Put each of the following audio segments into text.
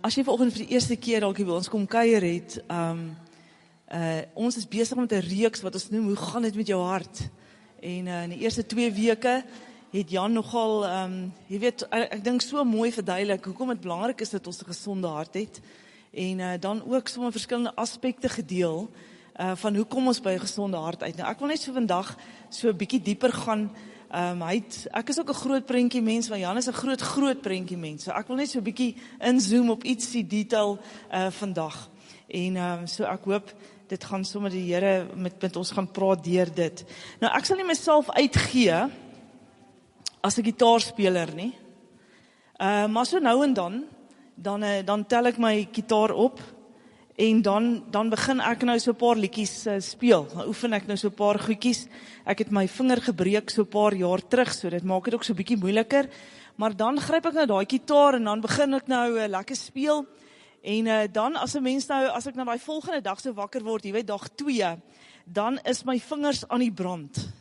As jy vanoggend vir die eerste keer dalk hier by ons kom kuier het, ons is besig met 'n reeks wat ons noem, hoe gaan dit met jou hart? En in die eerste 2 weke het Jan nogal, jy weet, ek dink so mooi verduidelik, hoekom het belangrik is dat ons 'n gesonde hart het, en dan ook sommer verskillende aspekte gedeel, van hoe kom ons by 'n gesonde hart uit. Nou, ek wil net so vandag so 'n bietjie dieper gaan. Ek is ook 'n groot prentjie mens, maar Jan is 'n groot prentjie mens. So ek wil net so 'n bietjie inzoom op ietsie detail vandag. En so ek hoop dit gaan sommer die Here met ons gaan praat deur dit. Nou ek sal nie myself uitgee as 'n gitaarspeler nie. Maar so nou en dan tel ek my gitaar op. En dan begin ek nou so 'n paar liedjies speel. Dan oefen ek nou so 'n paar goedjies. Ek het my vinger gebreek so 'n paar jaar terug, so dit maak dit ook so 'n bietjie moeiliker. Maar dan gryp ek nou daai gitaar en dan begin ek nou lekker speel. En dan as ek nou daai volgende dag so wakker word, jy weet dag 2, dan is my vingers aan die brand.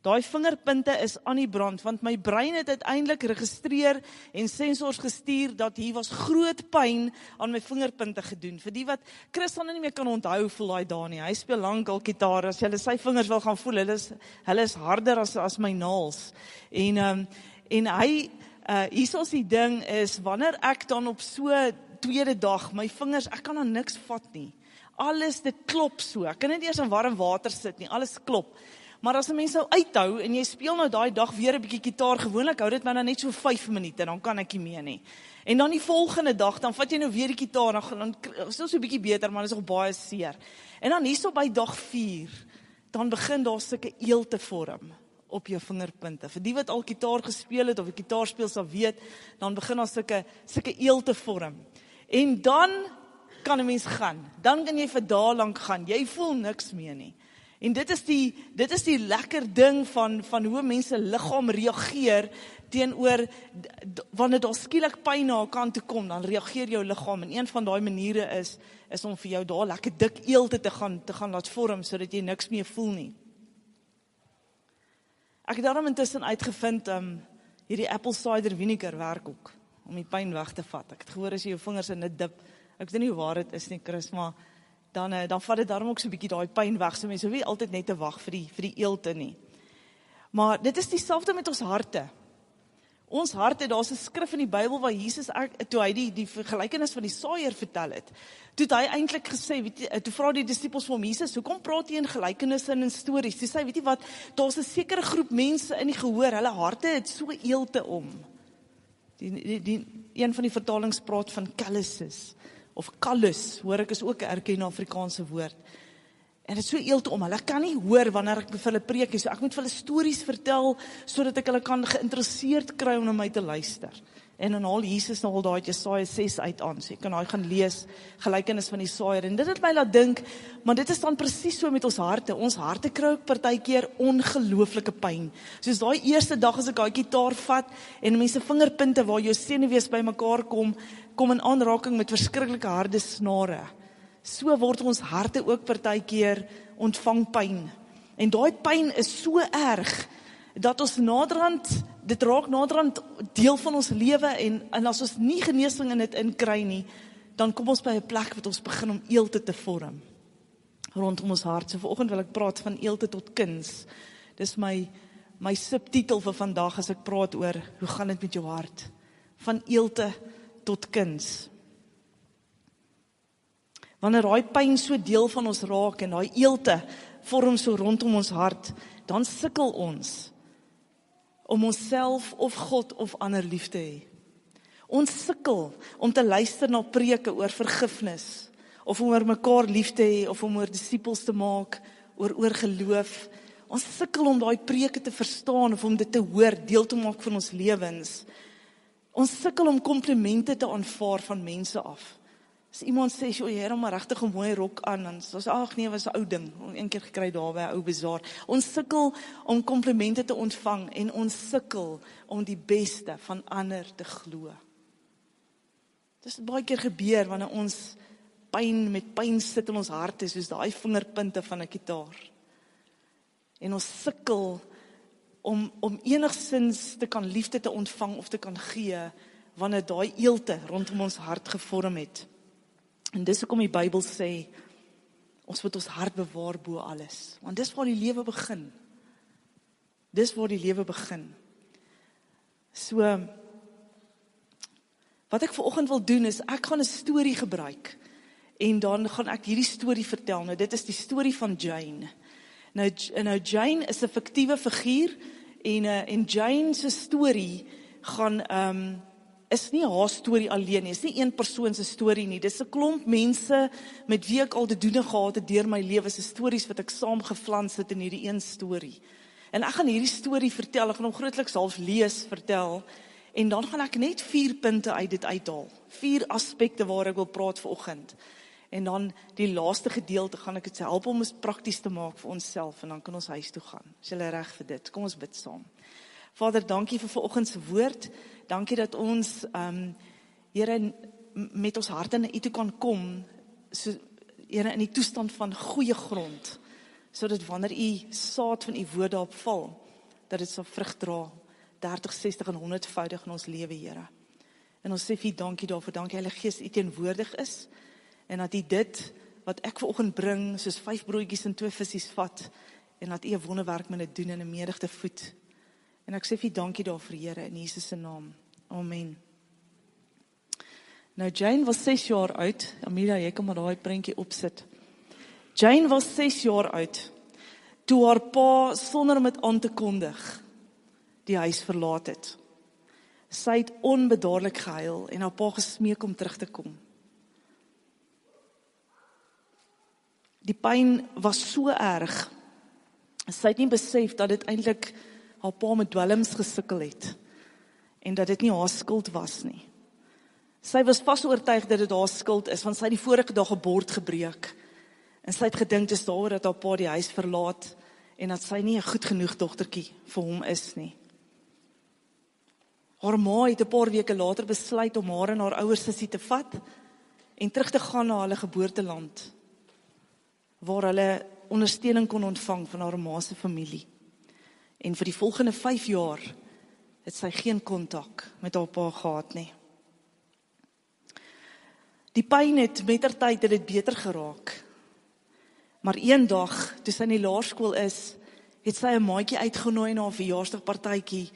Daai vingerpunte is aan die brand, want my brein het uiteindelik registreer en sensors gestuur dat hier was groot pyn aan my vingerpunte gedoen. Vir die wat Chris dan nie meer kan onthou, voel daai dae nie. Hy speel lank al gitaar, as jy sy vingers wil gaan voel, hulle is harder as my naels. En hy, hier is die ding is, wanneer ek dan op so tweede dag, my vingers, ek kan dan niks vat nie. Alles, dit klop so. Ek kan nie eers in warm water sit nie, alles klop. Maar as 'n mens nou uithou, en jy speel nou daai dag weer 'n bietjie gitaar, gewoonlik hou dit my nou net so 5 minute, dan kan ek nie meer nie. En dan die volgende dag, dan vat jy nou weer die gitaar, dan is dit so 'n bietjie beter, maar dit is nog baie seer. En dan hierso by dag 4, dan begin daar sulke eelte vorm op jou vingerpunte. Vir die wat al gitaar gespeel het, of 'n gitaar speel sal weet, dan begin daar sulke eelte vorm. En dan kan 'n mens gaan, dan kan jy vir dae lank gaan, jy voel niks meer nie. En dit is die lekker ding van hoe mense liggaam reageer teenoor, wanneer daar skielik pyn na 'n kant toe kom, dan reageer jou liggaam. En een van daai maniere is om vir jou daar lekker dik eelte te gaan laat vorm, sodat jy niks meer voel nie. Ek het daarom intussen uitgevind, hierdie apple cider vinegar werk ook, om die pyn weg te vat. Ek het gehoor as jy jou vingers in dit dip, ek weet nie hoe waar dit is nie, Chris, maar dan vat dit daarom ook so 'n bietjie daai pyn weg, so mense hoef nie altyd net te wag vir die eelte nie. Maar dit is dieselfde met ons harte. Ons harte, daar's 'n skrif in die Bybel waar Jesus, toe hy die vergelykenis van die saaiër vertel het, toe het hy eintlik gesê, weet jy, toe vra die disippels vir hom, Jesus, hoekom praat jy in gelykenisse en in stories? Toe sê hy, weet jy wat, daar's 'n sekere groep mense in die gehoor, hulle harte het so eelte om. Een van die vertalings praat van calluses, of callus, hoor ek is ook 'n erkende Afrikaanse woord. En dit is so eelte om, hulle kan nie hoor wanneer ek vir hulle preek, so ek moet vir hulle stories vertel, sodat ek hulle kan geïnteresseerd kry om na my te luister. En dan haal Jesus nou al daai Jesaja 6 uit aan, so jy kan daai gaan lees, gelykenis van die saaiër, en dit het my laat dink, maar dit is dan presies so met ons harte kry ook partykeer ongelooflike pyn. Soos daai eerste dag as ek daai gitaar vat, en mense vingerpunte waar jou senuwees by mekaar kom in aanraking met verskriklike harde snare. So word ons harte ook partykeer ontvang pyn. En daai pyn is so erg, dat ons dit raak naderhand deel van ons lewe, en as ons nie genesing in dit inkry nie, dan kom ons by 'n plek wat ons begin om eelte te vorm rondom ons hart. So vanoggend wil ek praat van eelte tot kuns. Dis my subtitel vir vandag as ek praat oor, hoe gaan dit met jou hart? Van eelte tot kuns. Wanneer daai pyn so deel van ons raak, en daai eelte vorm so rondom ons hart, dan sukkel ons om onsself of God of ander lief te hê. Ons sukkel om te luister na preke oor vergifnis, of om oor mekaar lief te hê, of om oor disippels te maak, oor geloof. Ons sukkel om daai preke te verstaan, of om dit te hoor, deel te maak van ons lewens. Ons sukkel om komplimente te aanvaar van mense af. As iemand sê, jy het maar regtig 'n mooi rok aan, dan sê ons, ag nee, was 'n ou ding, een keer gekry daar by 'n ou bazaar. Ons sukkel om komplimente te ontvang, en ons sukkel om die beste van ander te glo. Dit het baie keer gebeur, wanneer ons met pyn sit in ons harte, soos daai vingerpunte van 'n gitaar. En ons sukkel om enigstens te kan liefde te ontvang, of te kan gee, wanneer daai eelte rondom ons hart gevorm het. En dis hoekom die Bybel sê, ons moet ons hart bewaar bo alles. Want dis waar die lewe begin. Dis waar die lewe begin. So, wat ek vanoggend wil doen is, ek gaan 'n storie gebruik, en dan gaan ek hierdie storie vertel. Nou, dit is die storie van Jane. Nou Jane is 'n fiktiewe figuur, en Jane se storie gaan, is nie haar storie alleen nie, is nie een persoon se storie nie, dis 'n klomp mense met wie ek al te doen gehad het deur my lewe, se stories wat ek saamgeflans het in hierdie een storie. En ek gaan hierdie storie vertel, ek gaan hom grootliks half lees, vertel, en dan gaan ek net 4 punte uit dit uithaal, 4 aspekte waar ek wil praat vanoggend. En dan die laaste gedeelte gaan ek dit help om ons prakties te maak vir onsself, en dan kan ons huis toe gaan. Is julle reg vir dit? Kom ons bid saam. Vader, dankie vir vanoggend se woord. Dankie dat ons, Here, met ons harte na U toe kan kom, so, Here, in die toestand van goeie grond, sodat wanneer U saad van U woord daarop val, dat dit sal vrug dra, 30, 60 en 100voudig in ons lewe, Here. En ons sê vir U dankie daarvoor, dankie Heilige Gees, U teenwoordig is, en dat U dit, wat ek vanoggend bring, soos 5 broodjies en 2 visies vat, en dat U 'n wonderwerk met dit doen in 'n menigte voed. En ek sê vir U dankie daarvoor, Here, in Jesus se naam. Amen. Nou, Jane was 6 jaar oud. Amelia, jy kan maar daai prentjie opsit. Jane was 6 jaar oud, toe haar pa, sonder om dit aan te kondig, die huis verlaat het. Sy het onbedaarlik gehuil, en haar pa gesmeek om terug te kom. Die pyn was so erg, sy het nie besef dat dit eintlik haar pa met dwelms gesukkel het, en dat dit nie haar skuld was nie. Sy was vas oortuig dat dit haar skuld is, want sy het die vorige dag 'n bord gebreek, en sy het gedink dis daaroor dat haar pa die huis verlaat, en dat sy nie 'n goed genoeg dogtertjie vir hom is nie. Haar ma het 'n paar weke later besluit om haar en haar ouer sussie te vat, en terug te gaan na hulle geboorteland, waar hulle ondersteuning kon ontvang van haar ma se familie. En vir die volgende 5 jaar het sy geen kontak met haar pa gehad nie. Die pyn het mettertyd dit beter geraak. Maar een dag, toe sy in die laerskool is, het sy 'n maatjie uitgenooi na 'n verjaarsdagpartytjie,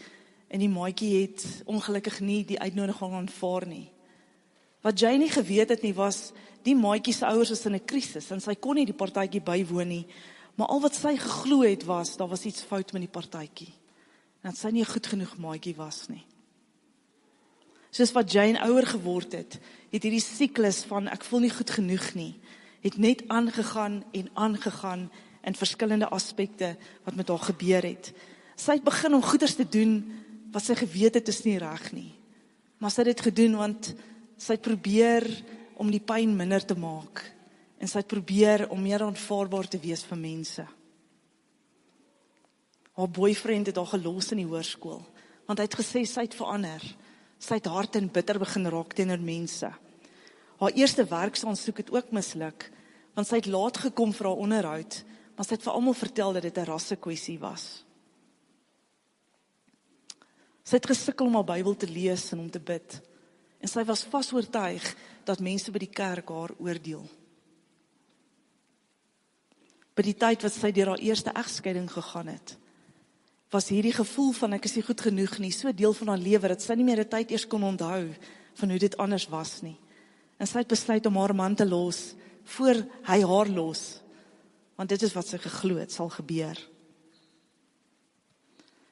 en die maatjie het ongelukkig nie die uitnodiging aanvaar nie. Wat Jane nie geweet het nie, was die maatjie se ouers was in 'n krisis, en sy kon nie die partytjie bywoon nie, maar al wat sy geglo het was, daar was iets fout met die partytjie, en dat sy nie 'n goed genoeg maatjie was nie. Soos wat Jane ouer geword het hierdie siklus van ek voel nie goed genoeg nie, het net aangegaan in verskillende aspekte wat met haar gebeur het. Sy het begin om goeders te doen wat sy geweet het is nie reg nie. Maar sy het dit gedoen want sy het probeer om die pyn minder te maak, en sy het probeer om meer aanvaarbaar te wees vir mense. Haar boyfriend het haar gelos in die hoërskool, want hy het gesê sy het verander. Sy het hard en bitter begin raak teenoor mense. Haar eerste werksaansoek het ook misluk, want sy het laat gekom vir haar onderhoud, maar sy het vir almal vertel dat dit 'n rassekwessie was. Sy het gesukkel om haar Bybel te lees en om te bid, en sy was vas oortuig dat mense by die kerk haar oordeel. By die tyd wat sy deur haar eerste egskeiding gegaan het, was hierdie gevoel van ek is nie goed genoeg nie, so deel van haar lewe, dat sy nie meer 'n tyd eers kon onthou van hoe dit anders was nie. En sy het besluit om haar man te los, voor hy haar los, want dit is wat sy geglo het sal gebeur.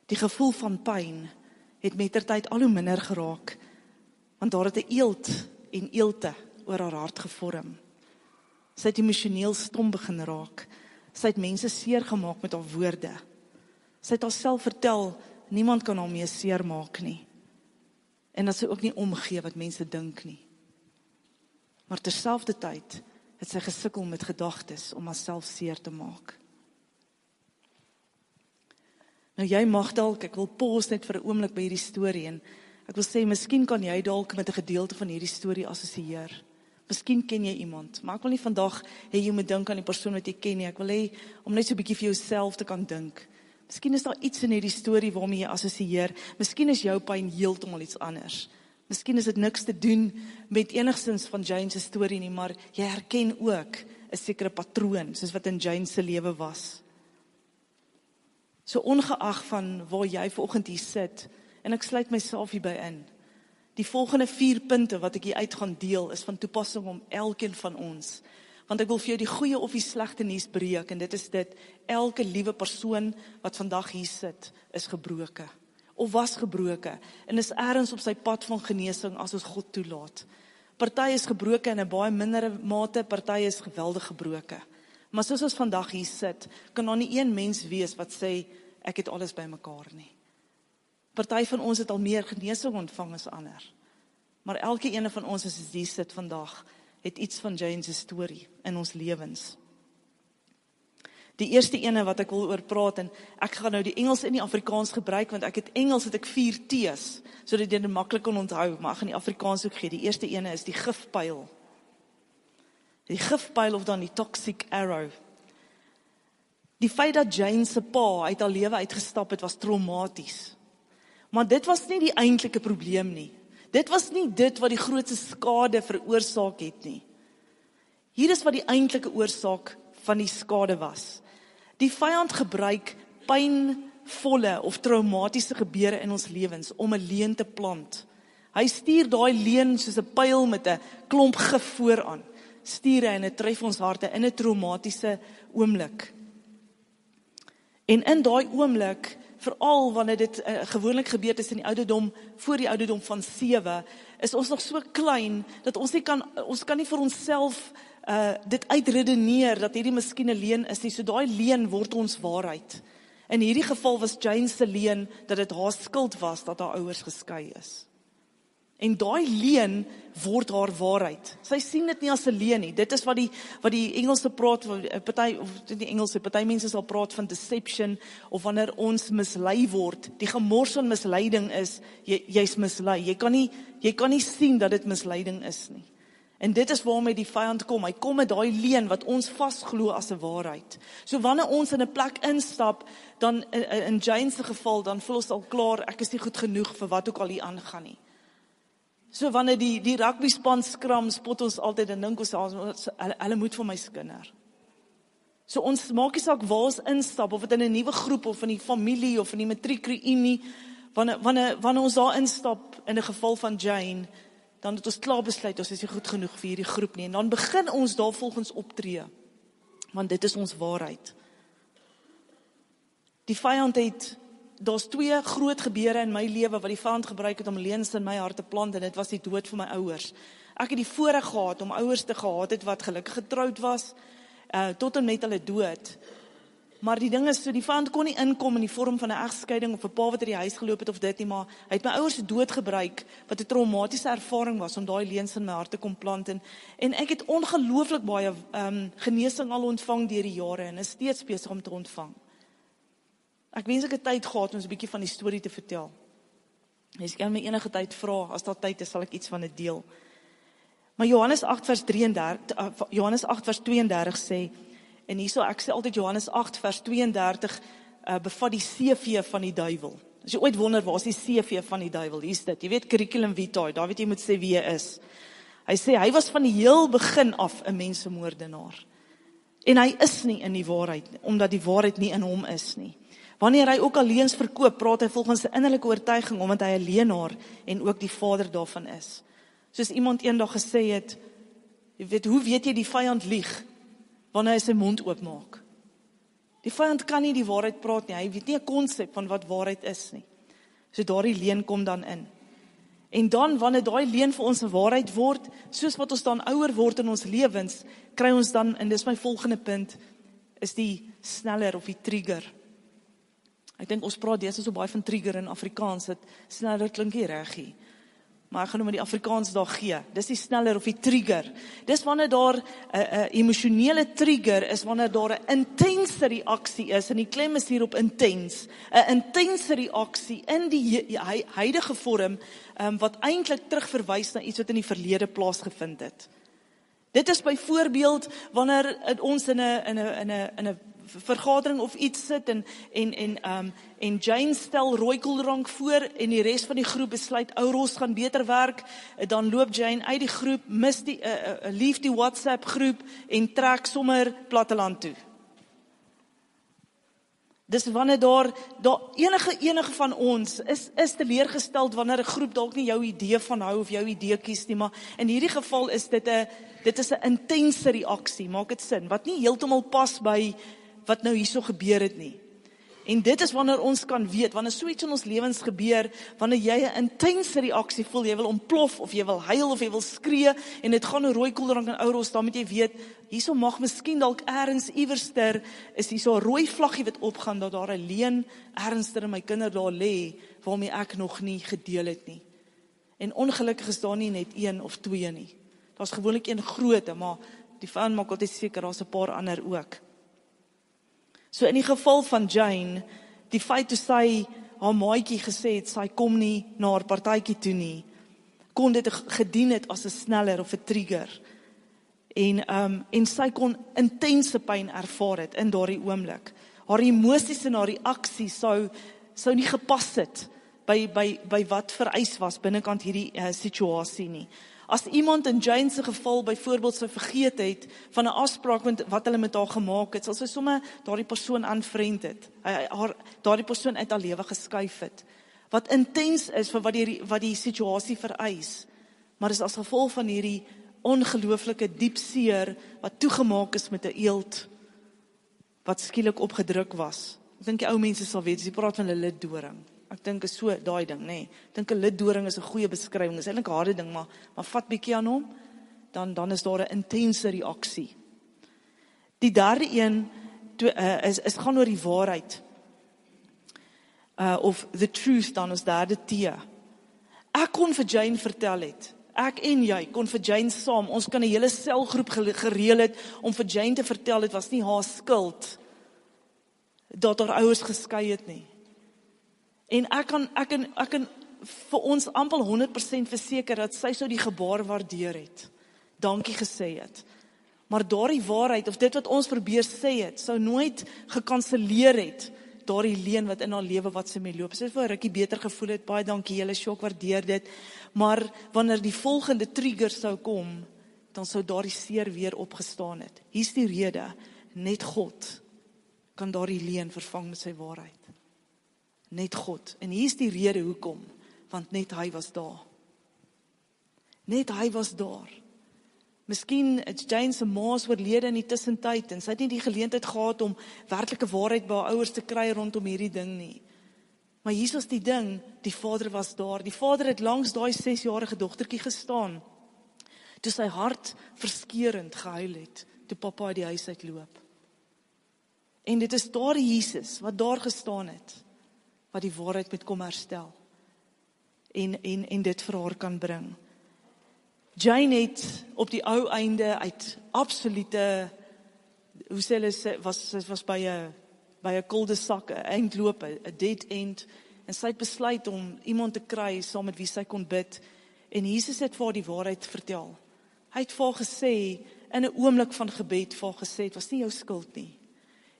Die gevoel van pyn het mettertyd al hoe minder geraak, want daar het 'n eelt en eelte oor haar hart gevorm. Sy het emosioneel stom begin raak, sy het mense seer gemaak met haar woorde. Sy het haarself vertel, niemand kan haar meer seer maak nie, en dat sy ook nie omgee wat mense dink nie. Maar terselfdertyd het sy gesukkel met gedagtes om haarself seer te maak. Nou jy mag dalk, ek wil pause net vir 'n oomblik by hierdie storie, en ek wil sê, miskien kan jy dalk met 'n gedeelte van hierdie storie assosieer. Miskien ken jy iemand, maar ek wil nie vandag hê jy moet dink aan die persoon wat jy ken nie. Ek wil hê om net so 'n bietjie vir jouself te kan dink. Miskien is daar iets in hierdie storie waarmee jy assosieer. Miskien is jou pyn heeltemal iets anders. Miskien is dit niks te doen met enigstens van Jane se storie nie, maar jy herken ook 'n sekere patroon, soos wat in Jane se lewe was. So ongeag van waar jy vanoggend hier sit, en ek sluit myself hierby in, die volgende 4 punte wat ek hier uit gaan deel, is van toepassing om elkeen van ons. Want ek wil vir jou die goeie of die slegte nuus breek, en dit is dit, elke liewe persoon wat vandag hier sit, is gebroke, of was gebroke, en is ergens op sy pad van genesing as ons God toelaat. Party is gebroke in 'n baie mindere mate, party is geweldig gebroke. Maar soos ons vandag hier sit, kan daar nie een mens wees wat sê, ek het alles by mekaar nie. Party van ons het al meer genesing ontvang as ander. Maar elke ene van ons as hier sit vandag, het iets van Jane se storie in ons lewens. Die eerste ene wat ek wil oor praat, en ek gaan nou die Engels en die Afrikaans gebruik, want ek het 4 T's, sodat jy dit maklik kan onthou, maar ek gaan die Afrikaans ook gee. Die eerste ene is die gifpyl. Die gifpyl of dan die toxic arrow. Die feit dat Jane se pa uit haar lewe uitgestap het, was traumaties. Maar dit was nie die eintlike probleem nie. Dit was nie dit wat die grootste skade veroorsaak het nie. Hier is wat die eintlike oorsaak van die skade was. Die vyand gebruik pynvolle of traumatiese gebeure in ons lewens om 'n leuen te plant. Hy stuur daai leuen soos 'n pyl met 'n klomp gif vooraan. Stuur hy en dit tref ons harte in 'n traumatiese oomblik. En in daai oomblik, veral wanneer dit gewoonlik gebeur is in die ouderdom, voor die ouderdom van 7, is ons nog so klein, dat ons kan nie vir onsself dit uitredeneer, dat hierdie miskien 'n leuen is nie, so daai leuen word ons waarheid. In hierdie geval was Jane se leuen, dat dit haar skuld was, dat haar ouers geskei is. En daai leuen word haar waarheid. Sy sien dit nie as 'n leuen nie. Dit is wat die Engelse praat, party mense sal praat van deception, of wanneer ons mislei word. Die gemors van misleiding is, jy's mislei. Jy kan nie sien dat dit misleiding is nie. En dit is waarmee die vyand kom. Hy kom met daai leuen wat ons vasglo as 'n waarheid. So wanneer ons in 'n plek instap, dan in Jane se geval, dan voel ons al klaar, ek is nie goed genoeg vir wat ook al hier aangaan nie. So wanneer die rugby span skram, spot ons altyd en dink ons, hulle moet vir my skinder. So ons maak nie saak waar ons instap, of dit in 'n nuwe groep, of in die familie, of in die matriekreunie, wanneer ons daar instap, in 'n geval van Jane, dan het ons klaar besluit, ons is nie goed genoeg vir hierdie groep nie, en dan begin ons daar volgens optree, want dit is ons waarheid. Die vyand daar's 2 groot gebeure in my lewe, wat die vyand gebruik het om leuns in my hart te plant, en dit was die dood van my ouers. Ek het die voorreg gehad, om ouers te gehad het, wat gelukkig getroud was, tot en met hulle dood. Maar die ding is, so die vyand kon nie inkom in die vorm van 'n egskeiding, of 'n pa wat uit die huis geloop het, of dit nie, maar hy het my ouers se dood gebruik, wat 'n traumatiese ervaring was, om daai leuns in my hart te kom plant, en ek het ongelooflik baie genesing al ontvang deur die jare, en is steeds besig om te ontvang. Ek wens ek het tyd gehad om 'n bietjie van die storie te vertel. Jy kan my enige tyd vra, as daar tyd is, sal ek iets van dit deel. Maar Johannes 8 vers 32 sê, en hierso, ek sê altyd Johannes 8 vers 32 bevat die CV van die duiwel. As jy ooit wonder, waar is die CV van die duiwel? Hier is dit, jy weet curriculum vitae, daar weet jy moet sê wie hy is. Hy sê, hy was van die heel begin af 'n mensemoordenaar. En hy is nie in die waarheid, omdat die waarheid nie in hom is nie. Wanneer hy ook al leuns verkoop, praat hy volgens sy innerlike oortuiging, omdat hy 'n leienaar en ook die vader daarvan is. Soos iemand eendag gesê het, jy weet, hoe weet jy die vyand lieg, wanneer hy sy mond oopmaak? Die vyand kan nie die waarheid praat nie, hy weet nie 'n konsep van wat waarheid is nie. So daardie leuen kom dan in. En dan, wanneer daai leuen vir ons 'n waarheid word, soos wat ons dan ouer word in ons lewens, kry ons dan, en dis my volgende punt, is die sneller of die trigger. Ek dink ons praat deesdae so baie van trigger in Afrikaans, dat sneller klink nie reg nie. Maar ek gaan nou met die Afrikaans daar gee. Dis die sneller of die trigger. Dis wanneer daar 'n emosionele trigger is, wanneer daar 'n intense reaksie is, en die klem is hier op intens. 'n Intense reaksie in die huidige vorm, wat eintlik terugverwys na iets wat in die verlede plaasgevind het. Dit is byvoorbeeld wanneer ons in 'n vergadering of iets sit en Jane stel rooikoeldrank voor en die res van die groep besluit Ouros gaan beter werk, dan loop Jane uit die groep, leef die WhatsApp groep en trek sommer platteland toe. Dis wanneer daar enige van ons is teleurgesteld wanneer 'n groep dalk nie jou idee van hou of jou idee kies nie, maar in hierdie geval is dit 'n intense reaksie, maak dit sin, wat nie heeltemal pas by wat nou hierso gebeur het nie. En dit is wanneer ons kan weet, wanneer so iets in ons lewens gebeur, wanneer jy 'n intense reaksie voel, jy wil ontplof, of jy wil huil, of jy wil skree, en dit gaan 'n rooi koeldrank en Ouros, dan moet jy weet, hierso mag miskien dalk ergens iewerster, is hierso 'n rooi vlaggie wat opgaan, dat daar 'n leen ernstig in my kinder daar lê, waarmee ek nog nie gedeel het nie. En ongelukkig is daar nie net een of twee nie. Daar's gewoonlik een groote, maar die vyand maak altyd seker, daar's 'n paar ander ook. So in die geval van Jane, die feit toe sy haar maatjie gesê het, sy kom nie na haar partytjie toe nie, kon dit gedien het as 'n sneller of 'n trigger. En sy kon intense pyn ervaar het in daardie oomblik. Haar emosies en haar reaksie sou nie gepas het by wat vereis was binnekant hierdie situasie nie. As iemand in Jane se geval byvoorbeeld sou vergeet het van 'n afspraak wat hulle met haar gemaak het, sal sy sommer daardie persoon unfriend het, daardie persoon uit haar lewe geskuif het. Wat intens is vir wat die situasie vereis, maar is as gevolg van hierdie ongelooflike diep seer wat toegemaak is met 'n eeld wat skielik opgedruk was. Ek dink die ou mense sal weet, as jy praat van 'n liddoring. Ek dink is so daai ding, nê. Ek dink 'n liddoring is 'n goeie beskrywing. Is eintlik 'n harde ding, maar vat bietjie aan hom, dan is daar 'n intense reaksie. Die derde een is gaan oor die waarheid. Of the truth dan as derde T. Ek kon vir Jane vertel het. Ek en jy kon vir Jane saam, ons kan 'n hele selgroep gereël het om vir Jane te vertel, dit was nie haar skuld dat haar ouers geskei het nie. En ek kan vir ons amper 100% verseker dat sy sou die gebaar waardeer het. Dankie gesê het. Maar daardie waarheid, of dit wat ons probeer sê het, sou nooit gekanseleer het daardie leen wat in haar lewe wat sy mee loop. Sy het vir 'n rukkie beter gevoel het, baie dankie julle, ek waardeer dit. Maar wanneer die volgende trigger sou kom, dan sou daardie seer weer opgestaan het. Hier's die rede, net God kan daardie leen vervang met sy waarheid. Net God. En hier's die rede hoekom, want net hy was daar. Net hy was daar. Miskien het Jane se ma oorlede in die tussentyd en sy het nie die geleentheid gehad om werklike waarheid by haar ouers te kry rondom hierdie ding nie. Maar hier was die ding, die vader was daar. Die vader het langs daai 6-jarige dogtertjie gestaan, toe sy hart verskeurend gehuil het, toe papa uit die huis uitloop. En dit is daar Jesus, wat daar gestaan het, wat die waarheid met kom herstel, en dit vir haar kan bring. Jane het op die ou einde uit absolute, hoe sê hulle, sy was by 'n cul-de-sac, 'n eindloop, 'n dead end, en sy het besluit om iemand te kry saam met wie sy kon bid, en Jesus het vir haar die waarheid vertel. Hy het vir haar gesê, in 'n oomblik van gebed, vir haar gesê, het was nie jou skuld nie.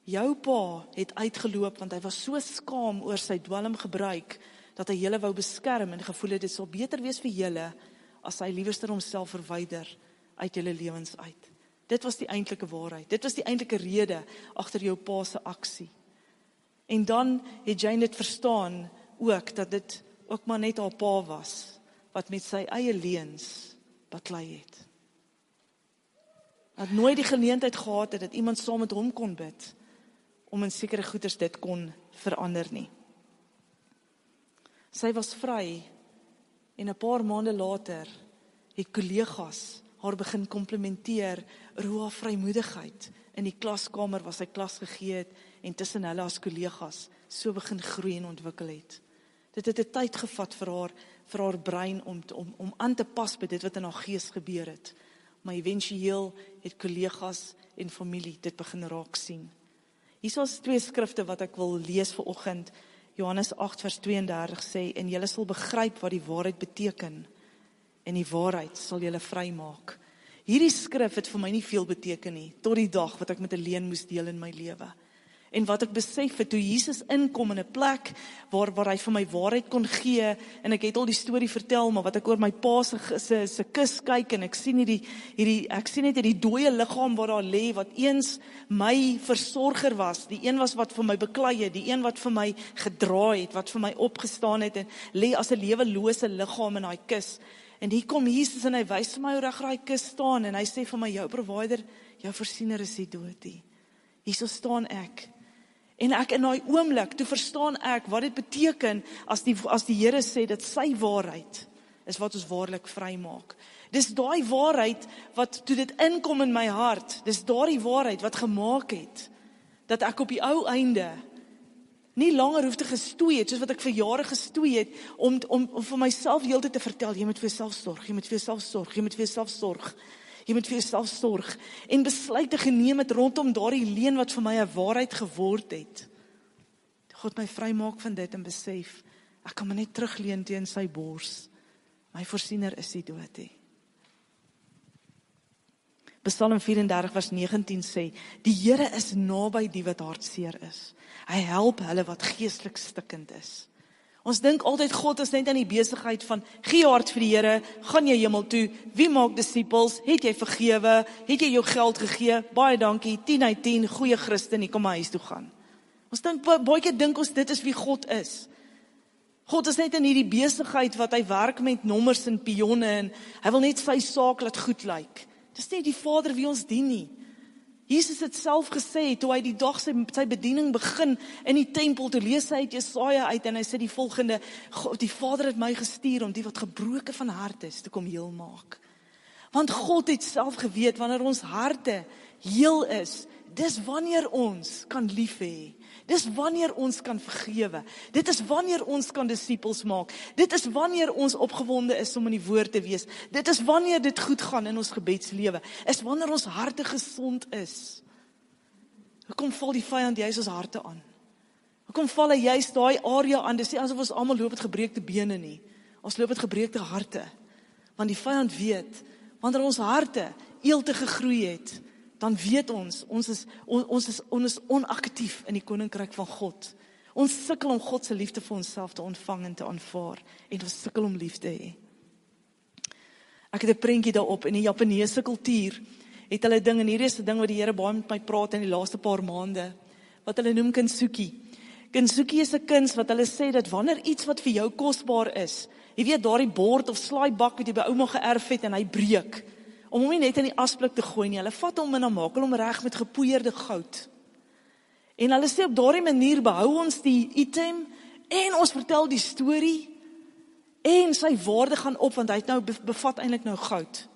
Jou pa het uitgeloop, want hy was so skaam oor sy dwelmgebruik, dat hy julle wou beskerm, en gevoel het, dit sal beter wees vir julle, as hy liewerster homself verwyder uit julle lewens uit. Dit was die eintlike waarheid. Dit was die eintlike rede agter jou pa se aksie. En dan het Jane dit verstaan ook, dat dit ook maar net haar pa was, wat met sy eie leuns baklei het. Dat nooit die geleentheid gehad het, dat iemand saam met hom kon bid, om in sekere goeders dit kon verander nie. Sy was vry, en 'n paar maande later het kollegas haar begin komplimenteer oor haar vrymoedigheid in die klaskamer waar sy klas gegee het en tussen hulle as kollegas so begin groei en ontwikkel het. Dit het 'n tyd gevat vir haar brein om aan te pas by dit wat in haar gees gebeur het. Maar eventueel het kollegas en familie dit begin raak sien. Hier is 2 skrifte wat ek wil lees vanoggend. Johannes 8 vers 32 sê, en julle sal begryp wat die waarheid beteken, en die waarheid sal julle vrymaak. Hierdie skrif het vir my nie veel beteken nie, tot die dag wat ek met 'n leen moes deel in my lewe. En wat ek besef het, toe Jesus inkom in 'n plek waar hy vir my waarheid kon gee, en ek het al die storie vertel, maar wat ek oor my pa se kus kyk, en ek sien ek sien net hierdie dooie liggaam wat daar lê, wat eens my versorger was, die een was wat vir my beklei het, die een wat vir my gedra het, wat vir my opgestaan het, en lê as 'n lewelose liggaam in daai kus. En hier kom Jesus en hy wys vir my hoe reg daai kus staan, en hy sê vir my, jou provider, jou voorsiener is die dood hier. Hierso staan ek. En ek in daai oomblik, toe verstaan ek wat dit beteken as die Here sê dat sy waarheid is wat ons waarlik vry maak. Dis daai waarheid wat toe dit inkom in my hart, dis daardie waarheid wat gemaak het dat ek op die ou einde nie langer hoef te gestoei het, soos wat ek vir jare gestoei het, om vir myself heeltyd te vertel, jy moet vir jouself sorg, jy moet vir jouself sorg, jy moet vir jouself sorg. Jy moet vir jouself sorg, en besluite geneem het rondom daardie leuen wat vir my 'n waarheid geword het. God my vry maak van dit en besef, ek kan my net terugleun teen sy bors. My voorsiener is die dood hê. Psalm 34 vers 19 sê, die Here is naby die wat hartseer is. Hy help hulle wat geestelik stikkend is. Ons dink altyd God is net in die besigheid van, gee jou hart vir die Here, gaan jy hemel toe, wie maak disippels, het jy vergewe, het jy jou geld gegee, baie dankie, 10 uit 10, goeie Christen, jy kom maar huis toe gaan. Ons baie keer dink ons dit is wie God is. God is net in hierdie besigheid wat hy werk met nommers en pionne, en hy wil net sy saak laat goed lyk. Dis nie die Vader wie ons dien nie. Jesus het self gesê, toe hy die dag sy bediening begin in die tempel, toe lees hy uit Jesaja uit, en hy sê die volgende, die Vader het my gestuur om die wat gebroken van hart is, te kom heel maak. Want God het self geweet, wanneer ons harte heel is, dis wanneer ons kan lief hê. Dis wanneer ons kan vergewe. Dit is wanneer ons kan disippels maak. Dit is wanneer ons opgewonde is om in die woord te wees. Dit is wanneer dit goed gaan in ons gebedslewe. Is wanneer ons harte gesond is. Hoekom val die vyand juist ons harte aan? Hoekom val hy juist daai area aan? Dis nie asof ons almal loop met gebreekte bene nie. Ons loop met gebreekte harte. Want die vyand weet, wanneer ons harte eelte gegroei het, dan weet ons is onaktief in die koninkryk van God. Ons sukkel om God se liefde vir onsself te ontvang en te aanvaar, en ons sukkel om lief te hê. Ek het 'n prentjie daarop, in die Japaneese kultuur, het hulle ding, en hierdie is 'n ding wat die Here baie met my praat in die laaste paar maande, wat hulle noem kintsugi. Kintsugi is 'n kuns wat hulle sê, dat wanneer iets wat vir jou kosbaar is, jy weet daardie bord of slaaibak wat jy by ouma geërf het, en hy breek, om hom nie net in die asblik te gooi nie, hulle vat hom en dan maak hulle hom reg met gepoeierde goud. En hulle sê op daardie manier behou ons die item, en ons vertel die storie, en sy waarde gaan op, want hy het nou bevat eintlik nou goud.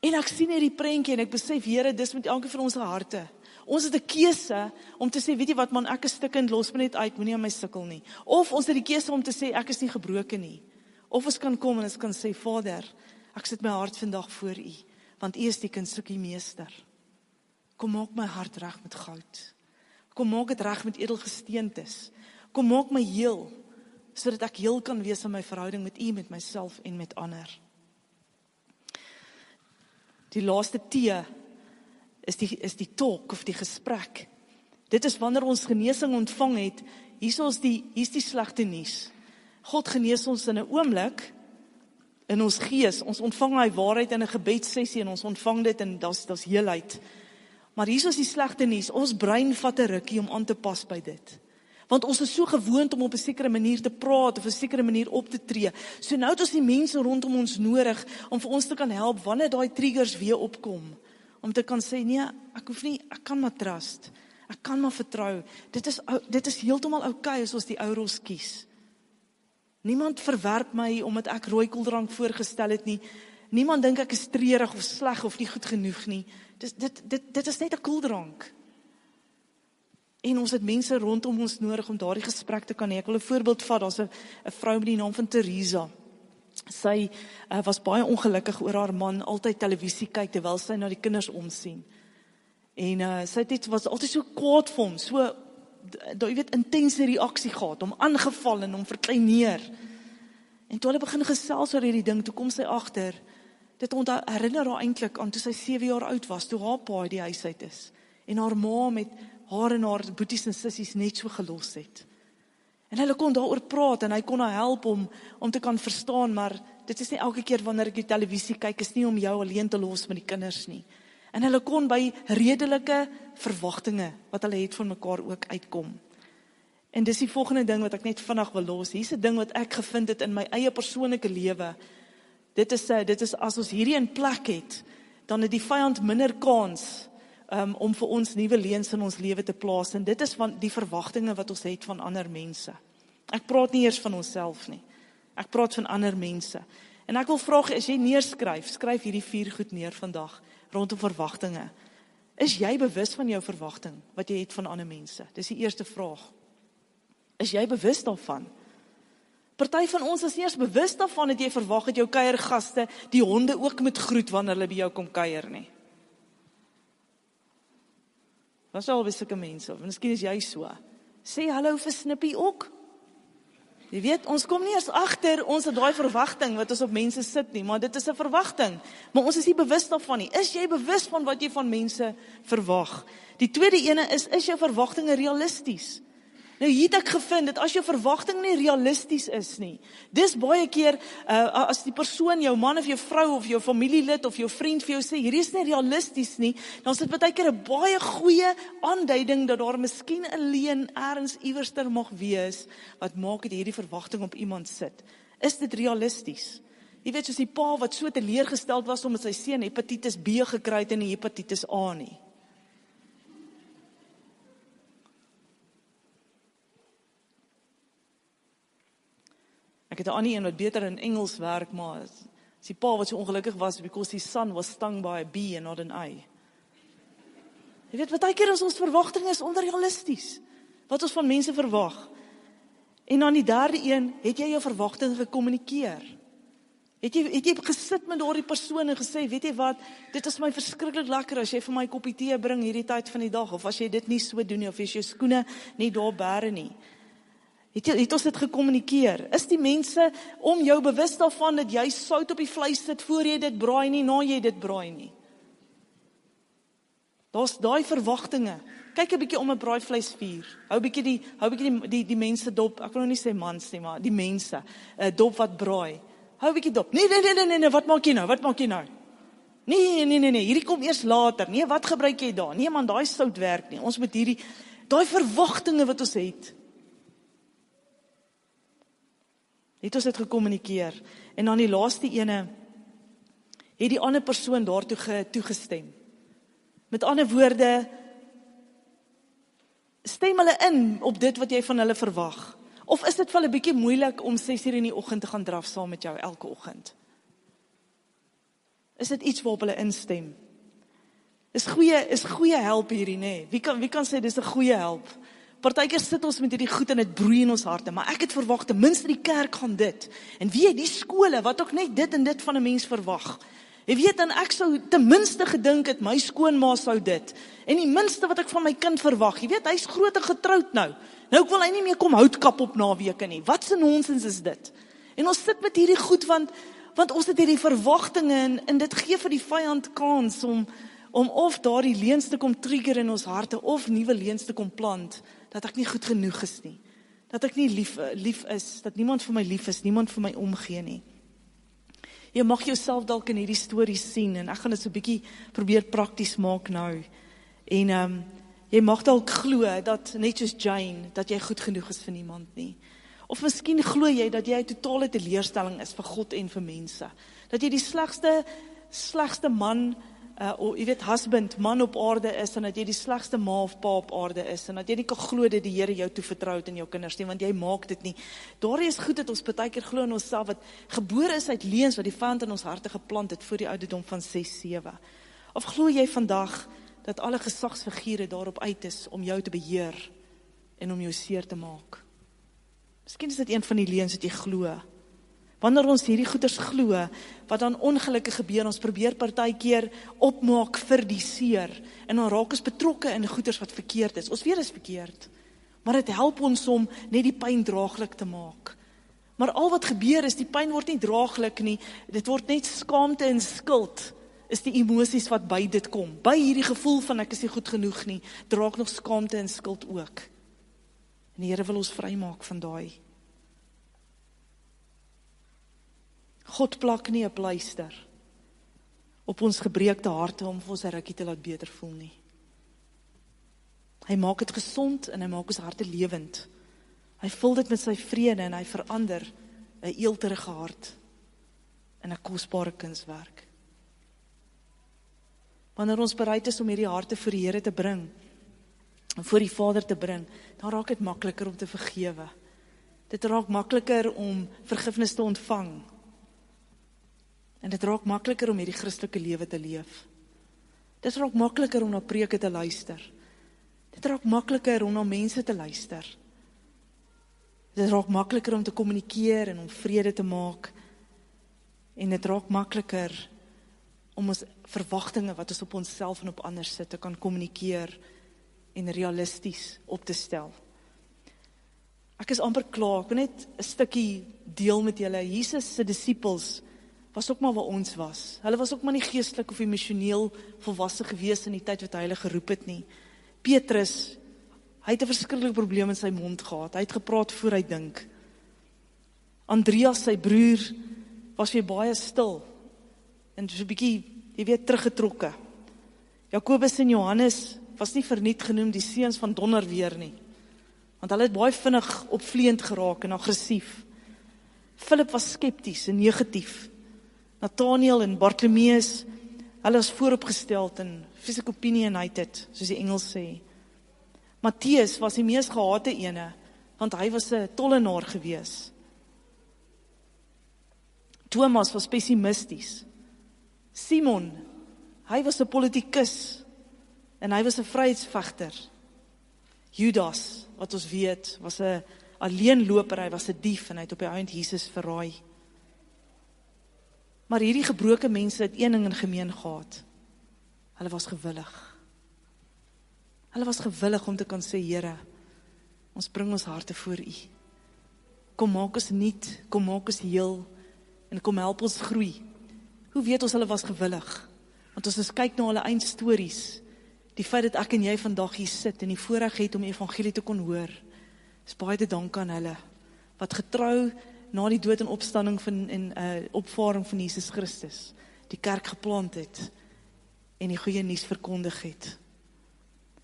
En ek sien hierdie prentjie, en ek besef, Here, dis met elke van ons harte. Ons het 'n keuse om te sê, weet jy wat man, ek is stikkend, los my net uit, moenie aan my sukkel nie. Of ons het die keuse om te sê, ek is nie gebroken nie. Of ons kan kom en ons kan sê, Vader, ek sit my hart vandag voor U, want U is die kintsugi meester. Kom maak my hart reg met goud. Kom maak dit reg met edelgesteentes. Kom maak my heel, sodat ek heel kan wees in my verhouding met U, met myself en met ander. Die laaste T is die talk of die gesprek. Dit is wanneer ons genesing ontvang het, hier is die slegte nuus. God genees ons in 'n oomblik, in ons gees, ons ontvang hy waarheid in 'n gebedssessie, en ons ontvang dit, en dis heelheid. Maar hier is die slegte nuus, ons brein vat 'n rukkie om aan te pas by dit. Want ons is so gewoond om op 'n sekere manier te praat, of 'n sekere manier op te tree. So nou het ons die mense rondom ons nodig, om vir ons te kan help, wanneer daai triggers weer opkom. Om te kan sê, nee, ek hoef nie, ek kan maar trust, ek kan maar vertrou. Dit is heeltemal oukei as ons die ou ros kies. Niemand verwerp my, omdat ek rooi koeldrank voorgestel het nie. Niemand dink ek is treurig of sleg of nie goed genoeg nie. Dit is net 'n koeldrank. En ons het mense rondom ons nodig om daardie gesprek te kan hê. Ek wil 'n voorbeeld vat, daar's 'n vrou met die naam van Teresa. Sy was baie ongelukkig oor haar man, altyd televisie kyk, terwyl sy na die kinders omsien. En sy was altyd so kwaad vir hom, so, jy weet, intense reaksie gehad, om aangeval en om verkleineer. En toe hulle begin gesels oor hierdie ding, toe kom sy agter, dit herinner haar eintlik aan toe sy 7 jaar oud was, toe haar pa die huis uit is. en haar ma met haar en haar boeties en sissies net so gelos het. En hulle kon daaroor praat en hy kon haar help om te kan verstaan, maar dit is nie elke keer wanneer ek die televisie kyk, is nie om jou alleen te los met die kinders nie. En hulle kon by redelike verwagtinge wat hulle het van mekaar ook uitkom. En dis die volgende ding wat ek net vinnig wil los. Hier's 'n ding wat ek gevind het in my eie persoonlike lewe. Dit is as ons hierdie in plek het, dan het die vyand minder kans om vir ons nuwe leuns in ons lewe te plaas. En dit is van die verwagtinge wat ons het van ander mense. Ek praat nie eers van onsself nie. Ek praat van ander mense. En ek wil vra, as jy neerskryf, skryf hierdie 4 goed neer vandag rondom verwagtinge. Is jy bewus van jou verwagting wat jy het van ander mense? Dis die eerste vraag. Is jy bewus daarvan? Party van ons is nie eers bewus daarvan dat jy verwag dat jou kuiergaste die honde ook moet groet wanneer hulle by jou kom kuier nie. Was al sulke mense, of miskien is jy so. Sê hallo vir Snippie ook. Jy weet, ons kom nie eers agter ons het daai verwagting wat ons op mense sit nie, maar dit is 'n verwagting. Maar ons is nie bewus daarvan nie. Is jy bewus van wat jy van mense verwag? Die tweede ene is jou verwagtinge realisties? Nou hier het ek gevind, dat as jou verwagting nie realisties is nie, dis baie keer, as die persoon, jou man of jou vrou, of jou familielid, of jou vriend vir jou sê, hierdie is nie realisties nie, dan is dit baie keer 'n baie goeie aanduiding, dat daar miskien 'n leuen ergens iewerster mag wees, wat maak dat hierdie verwagting op iemand sit. Is dit realisties? Jy weet, soos die pa wat so teleurgesteld was, omdat sy seun hepatitis B gekry het en nie hepatitis A nie. Ek het 'n ander een wat beter in Engels werk, maar is die pa wat so ongelukkig was, because his son was stung by a bee and not an eye. Jy weet, baie keer is ons verwagtinge is onrealisties, wat ons van mense verwag. En dan die derde een, het jy jou verwagting gekommunikeer? Het jy gesit met daardie persoon en gesê, weet jy wat, dit is my verskriklik lekker as jy vir my koppie tee bring hierdie tyd van die dag, of as jy dit nie so doen nie, of as jou skoene nie daar bære nie. Het ons dit gekommunikeer? Is die mense om jou bewus daarvan dat jy sout op die vleis sit voor jy dit braai nie, na jy dit braai nie? Daar's daai verwagtinge. Kyk 'n bietjie om 'n braaivleisvuur. Hou bietjie die mense dop. Ek wil nou nie sê mans nie, maar die mense dop wat braai. Hou bietjie dop. Nee, wat maak jy nou? Wat maak jy nou? Nee, hierdie kom eers later. Nee, wat gebruik jy daar? Nee man, daai sout werk nie. Ons moet daai verwagtinge wat ons het ons dit gekommunikeer. En dan die laaste ene, het die ander persoon daartoe toegestem. Met ander woorde, stem hulle in op dit wat jy van hulle verwag. Of is dit vir hulle bietjie moeilik om 6 uur in die oggend te gaan draf saam met jou elke oggend? Is dit iets waarop hulle instem? Is goeie help hierdie, nê? Wie kan sê dis 'n goeie help? Partykeer sit ons met hierdie goed en dit broei in ons harte, maar ek het verwag, ten minste die kerk gaan dit. En wie het die skole, wat ook net dit en dit van 'n mens verwag. Jy weet, en ek sou ten minste gedink het, my skoonma sou dit. En die minste wat ek van my kind verwag, jy weet, hy's groot en getroud nou. Nou wil hy nie meer kom houtkap op naweke nie. Wat 'n nonsens is dit? En ons sit met hierdie goed, want ons het hierdie verwagtinge, en dit gee vir die vyand kans om of daardie leuns te kom trigger in ons harte, of nuwe leuns te kom plant, dat ek nie goed genoeg is nie, dat ek nie lief is, dat niemand vir my lief is, niemand vir my omgee nie. Jy mag jouself dalk in hierdie stories sien, en ek gaan dit so 'n bietjie probeer prakties maak nou, en jy mag dalk glo, dat net soos Jane, dat jy goed genoeg is vir niemand nie, of miskien glo jy, dat jy 'n totale teleurstelling is vir God en vir mense, dat jy die slegste man, jy weet, husband, man op aarde is, en dat jy die slegste ma of pa op aarde is, en dat jy nie kan glo dat die Here jou toevertrou het in jou kinders nie, want jy maak dit nie. Daardie is goed dat ons baie keer glo in onsself, wat gebore is uit leuns, wat die vyand in ons harte geplant het, voor die ouderdom van 6-7. Of glo jy vandag, dat alle gesagsfigure daarop uit is, om jou te beheer, en om jou seer te maak? Miskien is dit een van die leuns wat jy glo. Wanneer ons hierdie goeders glo, wat dan ongelukkig gebeur, ons probeer partykeer opmaak vir die seer, en dan raak ons betrokke in goeders wat verkeerd is. Ons weet is verkeerd, maar dit help ons om net die pyn draaglik te maak. Maar al wat gebeur is, die pyn word nie draaglik nie, dit word net skaamte en skuld, is die emosies wat by dit kom. By hierdie gevoel van ek is nie goed genoeg nie, draak nog skaamte en skuld ook. En die Here wil ons vrymaak van daai. God plak nie 'n pleister op ons gebreekte harte om vir ons 'n rukkie te laat beter voel nie. Hy maak dit gesond en hy maak ons harte lewend. Hy vul dit met sy vrede en hy verander 'n eelterige hart in 'n kosbare kunswerk. Wanneer ons bereid is om hierdie harte voor die Here te bring, en voor die Vader te bring, dan raak dit makliker om te vergewe. Dit raak makliker om vergifnis te ontvang. En dit raak makliker om hierdie Christelike lewe te leef. Dit raak makliker om na preke te luister. Dit raak makliker om na mense te luister. Dit raak makliker om te kommunikeer en om vrede te maak. En dit raak makliker om ons verwagtinge wat ons op onsself en op ander sit te kan kommunikeer en realisties op te stel. Ek is amper klaar, ek wil net 'n stukkie deel met julle. Jesus se disippels was ook maar waar ons was. Hulle was ook maar nie geestelik of emosioneel volwasse gewees in die tyd wat hy hulle geroep het nie. Petrus, hy het 'n verskriklike probleem in sy mond gehad. Hy het gepraat voor hy dink. Andreas, sy broer, was weer baie stil en so 'n bietjie, jy weet, teruggetrokke. Jakobus en Johannes was nie verniet genoem die seuns van donderweer nie, want hulle het baie vinnig opvleend geraak en aggressief. Philip was skepties en negatief. Nathaniel en Bartimeus, hulle was vooropgesteld en physical opinionated, soos die Engels sê. Matteus was die mees gehate ene, want hy was 'n tollenaar gewees. Thomas was pessimisties. Simon, hy was 'n politikus en hy was 'n vryheidsvegter. Judas, wat ons weet, was 'n alleenloper, hy was 'n dief en hy het op die einde Jesus verraai. Maar hierdie gebroke mense het een ding in gemeen gehad. Hulle was gewillig. Hulle was gewillig om te kan sê, Here, ons bring ons harte voor U. Kom maak ons nuut, kom maak ons heel en kom help ons groei. Hoe weet ons hulle was gewillig? Want as ons kyk na hulle eindstories, die feit dat ek en jy vandag hier sit en die voorreg het om die evangelie te kon hoor, is baie te dank aan hulle, wat getrou na die dood en opstanding en opvaring van Jesus Christus, die kerk geplant het, en die goeie nuus verkondig het.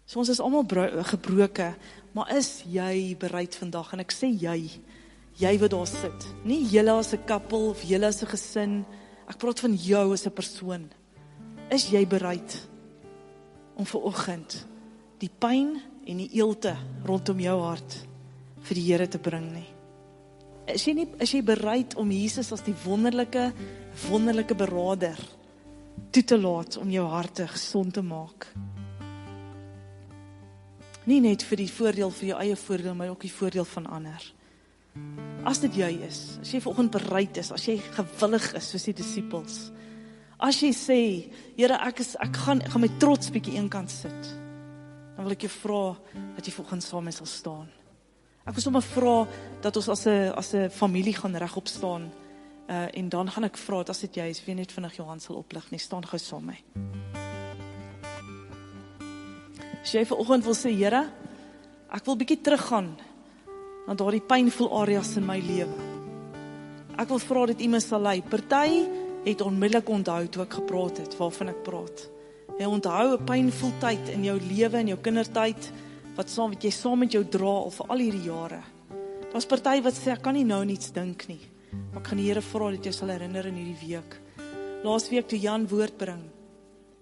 So ons is almal gebroke, maar is jy bereid vandag, en ek sê jy wat daar sit, nie julle as 'n koppel, of julle as 'n gesin, ek praat van jou as 'n persoon, is jy bereid om vanoggend die pyn en die eelte rondom jou hart vir die Here te bring nie? Is jy bereid om Jesus as die wonderlike beraader toe te laat om jou harte gesond te maak? Nie net vir die voordeel, vir jou eie voordeel, maar ook die voordeel van ander. As dit jy is, as jy vanoggend bereid is, as jy gewillig is soos die disippels, as jy sê, Here, ek gaan my trots bietjie eenkant sit, dan wil ek jou vra dat jy vanoggend saam mee sal staan. Ek wil sommer vra dat ons as 'n familie gaan regop staan, en dan gaan ek vra, as dit jy is, wie net vinnig jou hand sal oplig nie, staan gou saam mee. As jy vanoggend wil sê, Here, ek wil bietjie teruggaan na daardie pynvol areas in my lewe. Ek wil vra dat U my sal lei. Party het onmiddellik onthou toe ek gepraat het, waarvan ek praat. Jy onthou 'n pynvol tyd in jou lewe, in jou kindertyd, wat jy saam met jou dra al vir al hierdie jare. Daar's party wat sê, ek kan nie nou niets dink nie, maar ek gaan die Here vra dat jy sal herinner in hierdie week. Laasweek toe Jan woord bring,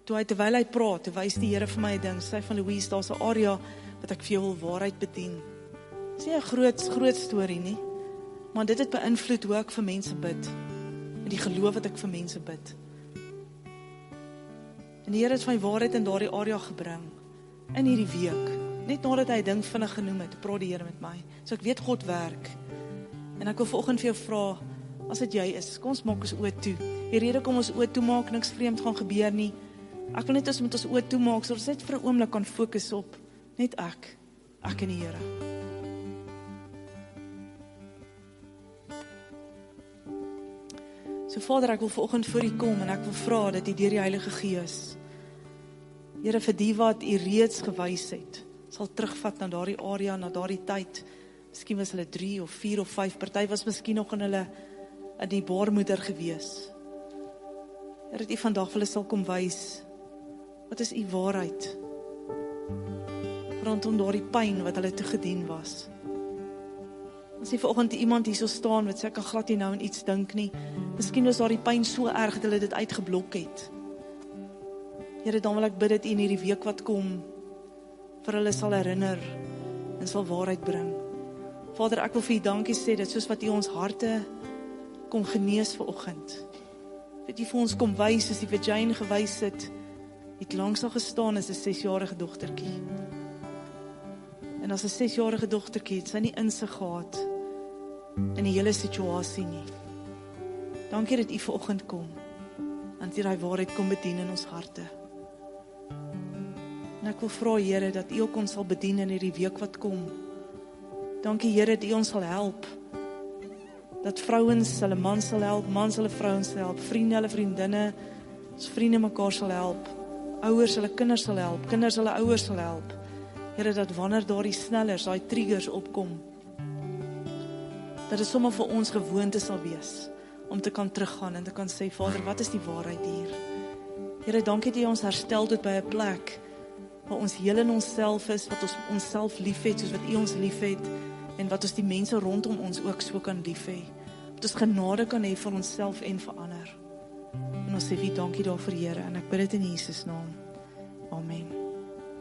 terwyl hy praat, toe wys die Here vir my 'n ding, sê van Louise, daar's 'n area wat ek vir jou wil waarheid bedien. Dis nie 'n groot storie nie, maar dit het beïnvloed hoe ek vir mense bid, en die geloof wat ek vir mense bid. En die Here het my waarheid in daardie area gebring, in hierdie week, net nadat hy 'n ding vinnig genoem het, praat die Here met my, so ek weet God werk, en ek wil vanoggend vir jou vra, as dit jy is, kom ons maak ons oë toe, die rede kom ons oë toe maak, niks vreemd gaan gebeur nie, ek wil net ons met ons oë toe maak, so ons net vir 'n oomblik kan fokus op, net ek en die Here. So Vader, ek wil vanoggend voor U kom en ek wil vra dat U deur die Heilige Gees, Here, vir die wat U reeds gewys het, sal terugvat na daardie area, na daardie tyd. Miskien was hulle 3 of 4 of 5, party was miskien nog in die baarmoeder gewees. Here, dat U vandag vir hulle sal kom wys, wat is U waarheid rondom daardie pyn wat hulle toegedien was. As jy vanoggend iemand hier so staan wat sê, ek kan glad nie nou aan iets dink nie, miskien was daardie pyn so erg dat hulle dit uitgeblok het. Here, dan wil ek bid dat U in hierdie week wat kom, vir hulle sal herinner en sal waarheid bring. Vader, ek wil vir U dankie sê, dat soos wat U ons harte kom genees vanoggend, dat U vir ons kom wys, soos U vir Jane gewys het, het langs al gestaan as 'n 6-jarige dogtertjie. En as 'n 6-jarige dogtertjie het sy nie insig gehad in die hele situasie nie. Dankie dat U vanoggend kom, en dat U daai waarheid kom bedien in ons harte. En ek wil vra, Here, dat U ook ons sal bedien in hierdie week wat kom. Dankie, Here, dat U ons sal help. Dat vrouens hulle mans sal help, mans hulle vrouens sal help, vriende hulle vriendinne, ons vriende mekaar sal help, ouers hulle kinders sal help, kinders hulle ouers sal help. Here, dat wanneer daardie snellers, daai triggers opkom, dat dit sommer vir ons gewoonte sal wees, om te kan teruggaan en te kan sê, Vader, wat is die waarheid hier? Here, dankie dat U ons herstel tot by 'n plek, waar ons heel in onsself is, wat ons onsself lief het, soos wat U ons lief het, en wat ons die mense rondom ons ook so kan lief hê. Dat ons genade kan hê vir onsself en vir ander. En ons sê wie dankie daarvoor, Here, en ek bid dit in Jesus naam. Amen.